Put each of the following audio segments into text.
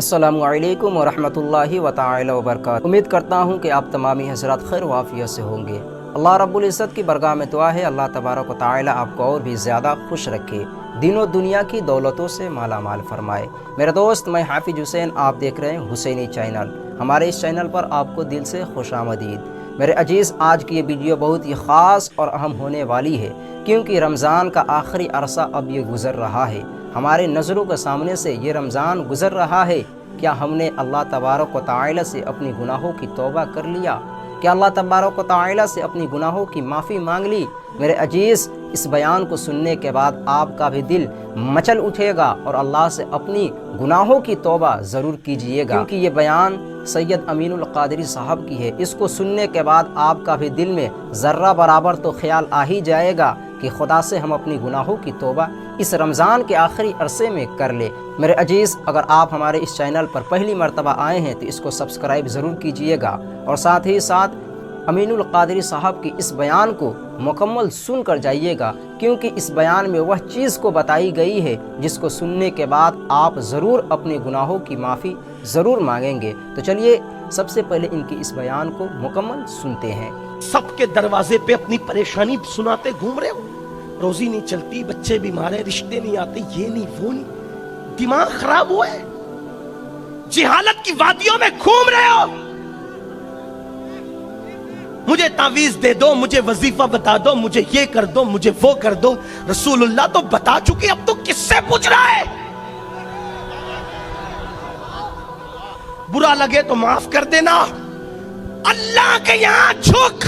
السلام علیکم ورحمۃ اللہ تعالی وبرکاتہ۔ امید کرتا ہوں کہ آپ تمامی حضرات خیر و عافیت سے ہوں گے۔ اللہ رب العزت کی بارگاہ میں دعا ہے اللہ تبارک و تعالی آپ کو اور بھی زیادہ خوش رکھے، دین و دنیا کی دولتوں سے مالا مال فرمائے۔ میرے دوست، میں حافظ حسین، آپ دیکھ رہے ہیں حسینی چینل۔ ہمارے اس چینل پر آپ کو دل سے خوش آمدید۔ میرے عزیز، آج کی یہ ویڈیو بہت ہی خاص اور اہم ہونے والی ہے، کیونکہ رمضان کا آخری عرصہ اب یہ گزر رہا ہے۔ ہمارے نظروں کے سامنے سے یہ رمضان گزر رہا ہے۔ کیا ہم نے اللہ تبارک و تعالی سے اپنی گناہوں کی توبہ کر لیا؟ کیا اللہ تبارک و تعالی سے اپنی گناہوں کی معافی مانگ لی؟ میرے عزیز، اس بیان کو سننے کے بعد آپ کا بھی دل مچل اٹھے گا اور اللہ سے اپنی گناہوں کی توبہ ضرور کیجئے گا، کیونکہ یہ بیان سید امین القادری صاحب کی ہے۔ اس کو سننے کے بعد آپ کا بھی دل میں ذرہ برابر تو خیال آ ہی جائے گا کہ خدا سے ہم اپنی گناہوں کی توبہ اس رمضان کے آخری عرصے میں کر لے۔ میرے عزیز، اگر آپ ہمارے اس چینل پر پہلی مرتبہ آئے ہیں تو اس کو سبسکرائب ضرور کیجئے گا، اور ساتھ ہی ساتھ امین القادری صاحب کی اس بیان کو مکمل سن کر جائیے گا، کیونکہ اس بیان میں وہ چیز کو بتائی گئی ہے جس کو سننے کے بعد آپ ضرور اپنے گناہوں کی معافی ضرور مانگیں گے۔ تو چلیے سب سے پہلے ان کی اس بیان کو مکمل سنتے ہیں۔ سب کے دروازے پہ اپنی پریشانی سناتے گھوم رہے ہو، روزی نہیں چلتی، بچے بیمار ہیں، رشتے نہیں آتے، یہ نہیں وہ نہیں، دماغ خراب ہوا ہے، جہالت کی وادیوں میں گھوم رہے ہو۔ مجھے تعویذ دے دو، مجھے وظیفہ بتا دو، مجھے یہ کر دو، مجھے وہ کر دو۔ رسول اللہ تو بتا چکے، اب تو کس سے پوچھ رہا ہے؟ برا لگے تو معاف کر دینا۔ اللہ کے یہاں جھک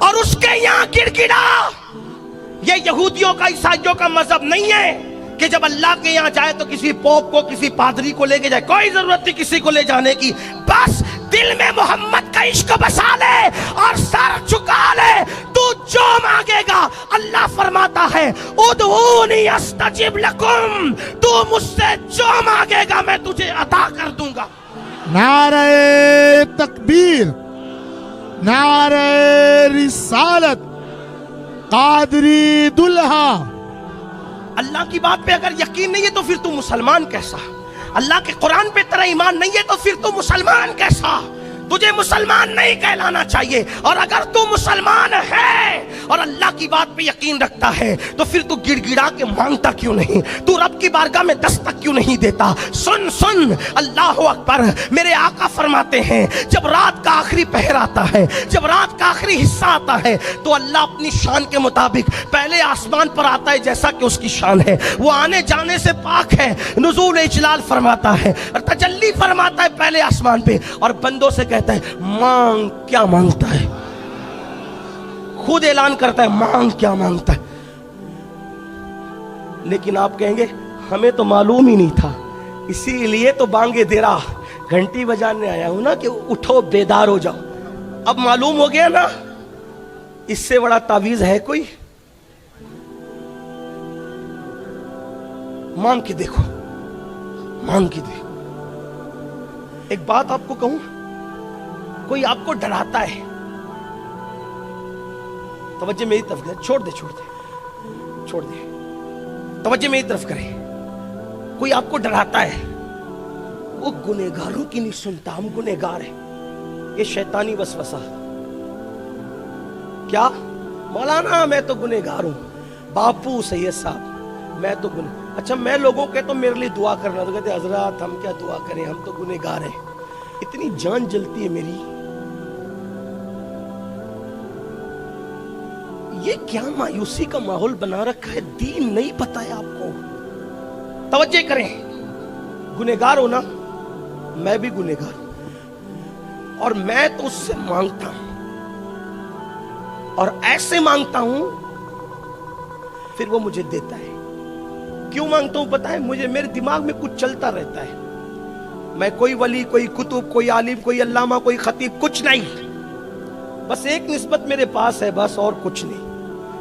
اور اس کے یہاں گڑ گڑا۔ یہ یہودیوں کا، عیسائیوں کا مذہب نہیں ہے کہ جب اللہ کے یہاں جائے تو کسی پوپ کو، کسی پادری کو لے کے جائے۔ کوئی ضرورت نہیں کسی کو لے جانے کی، بس دل میں محمد کا عشق بسا لے اور سر جھکا لے۔ تو جو مانگے گا، اللہ فرماتا ہے ادعونی استجب لکم، تو مجھ سے جو مانگے گا میں تجھے عطا کر دوں گا۔ نعرہ تکبیر، نعرہ رسالت، قادری دلہا۔ اللہ کی بات پہ اگر یقین نہیں ہے تو پھر تو مسلمان کیسا؟ اللہ کے قرآن پہ تیرا ایمان نہیں ہے تو پھر تو مسلمان کیسا؟ تجھے مسلمان نہیں کہلانا چاہیے، اور اگر تو مسلمان ہے اور اللہ کی بات پہ یقین رکھتا ہے تو پھر تو گڑ گڑا کے مانگتا کیوں نہیں؟ تو رب کی بارگاہ میں دستک کیوں نہیں دیتا؟ سن سن، اللہ اکبر۔ میرے آقا فرماتے ہیں جب رات کا آخری پہر آتا ہے، جب رات کا آخری حصہ آتا ہے تو اللہ اپنی شان کے مطابق پہلے آسمان پر آتا ہے جیسا کہ اس کی شان ہے، وہ آنے جانے سے پاک ہے، نزول اجلال فرماتا ہے، تجلی فرماتا ہے پہلے آسمان پہ، اور بندوں سے کہتا ہے مانگ کیا مانگتا ہے، خود اعلان کرتا ہے مانگ کیا مانگتا ہے۔ لیکن آپ کہیں گے ہمیں تو معلوم ہی نہیں تھا، اسی لیے تو بانگے دے رہا، گھنٹی بجانے آیا ہوں نا کہ اٹھو بیدار ہو جاؤ۔ اب معلوم ہو گیا نا، اس سے بڑا تعویذ ہے کوئی؟ مانگ کے دیکھو، مانگ کے دیکھو۔ ایک بات آپ کو کہوں، کوئی آپ کو ڈراتا ہے، توجہ میری طرف کرے، چھوڑ دے چھوڑ دے چھوڑ دے، توجہ میری طرف کرے۔ کوئی آپ کو ڈراتا ہے، وہ گنہگاروں کی نہیں سنتا، ہم گنہگار ہیں، یہ شیطانی وسوسہ۔ کیا مولانا میں تو گنہگار ہوں، باپو سید صاحب میں تو اچھا میں لوگوں کے تو میرے لیے دعا کرنا، تو کہتے حضرات ہم کیا دعا کریں، ہم تو گنہگار ہیں۔ اتنی جان جلتی ہے میری، یہ کیا مایوسی کا ماحول بنا رکھا ہے، دین نہیں پتا ہے آپ کو۔ توجہ کریں، گنہگار ہونا، میں بھی گنہگار ہوں، اور میں تو اس سے مانگتا ہوں، اور ایسے مانگتا ہوں پھر وہ مجھے دیتا ہے۔ کیوں مانگتا ہوں پتا ہے؟ مجھے میرے دماغ میں کچھ چلتا رہتا ہے، میں کوئی ولی، کوئی کتب، کوئی عالم، کوئی علامہ، کوئی خطیب، کچھ نہیں، بس ایک نسبت میرے پاس ہے، بس اور کچھ نہیں۔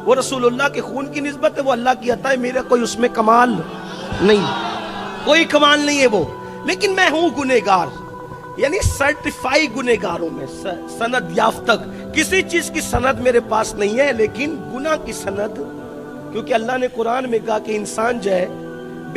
وہ رسول اللہ کے خون کی نسبت ہے، وہ اللہ کی عطا ہے، میرا کوئی اس میں کمال نہیں، کوئی کمال نہیں ہے وہ۔ لیکن میں ہوں گنہگار، یعنی سرٹیفائی گنہگار ہوں میں، سند یافتہ۔ کسی چیز کی سند میرے پاس نہیں ہے، لیکن گناہ کی سند، کیونکہ اللہ نے قرآن میں کہا کہ انسان جو ہے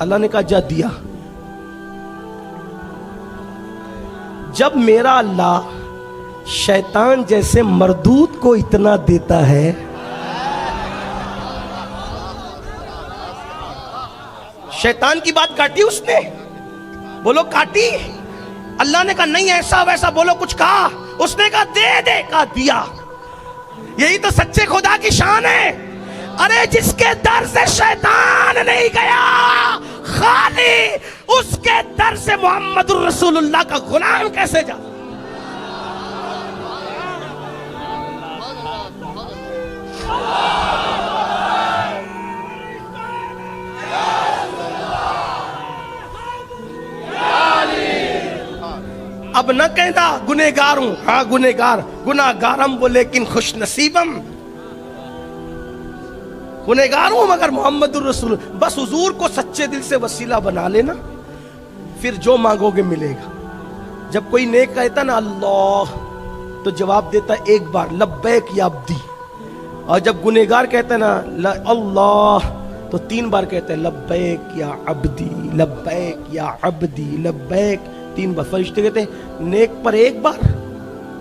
اللہ نے کہا جا دیا. جب میرا اللہ شیطان جیسے مردود کو اتنا دیتا ہے، شیطان کی بات کاٹی اس نے، بولو کاٹی. اللہ نے کہا نہیں ایسا ویسا بولو کچھ کہا، اس نے کہا دے دے، کہا دیا. یہی تو سچے خدا کی شان ہے. ارے جس کے در سے شیطان نہیں گیا، خالی اس کے در سے محمد الرسول اللہ کا غلام کیسے جا. اب نہ کہنا گنہگار ہوں، ہاں گنہگار، گناہگارم وہ لیکن خوش نصیبم. گنہگار ہوں مگر محمد الرسول. بس حضور کو سچے دل سے وسیلہ بنا لینا، پھر جو مانگو گے ملے گا. جب کوئی نیک کہتا نا اللہ تو جواب دیتا ایک بار لبیک یا عبدی، اور جب گنہگار کہتا نا اللہ تو 3 بار کہتا ہے لبیک یا عبدی، لبیک یا عبدی، لبیک 3 بار. فرشتے کہتے ہیں نیک پر 1 بار،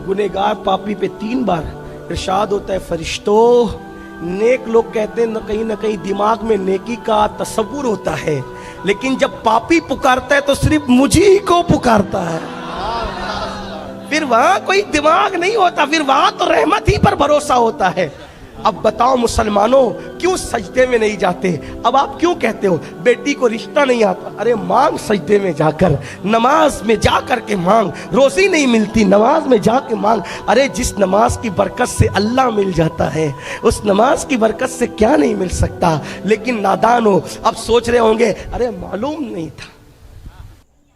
گنہگار پاپی پہ 3 بار. ارشاد ہوتا ہے فرشتوں، نیک لوگ کہتے ہیں نہ کہیں دماغ میں نیکی کا تصور ہوتا ہے، لیکن جب پاپی پکارتا ہے تو صرف مجھے کو پکارتا ہے. پھر وہاں کوئی دماغ نہیں ہوتا، پھر وہاں تو رحمت ہی پر بھروسہ ہوتا ہے. اب بتاؤ مسلمانوں کیوں سجدے میں نہیں جاتے؟ اب آپ کیوں کہتے ہو بیٹی کو رشتہ نہیں آتا؟ ارے مانگ سجدے میں جا کر، نماز میں جا کر کے مانگ. روزی نہیں ملتی، نماز میں جا کے مانگ. ارے جس نماز کی برکت سے اللہ مل جاتا ہے، اس نماز کی برکت سے کیا نہیں مل سکتا؟ لیکن نادان ہو، اب سوچ رہے ہوں گے ارے معلوم نہیں تھا،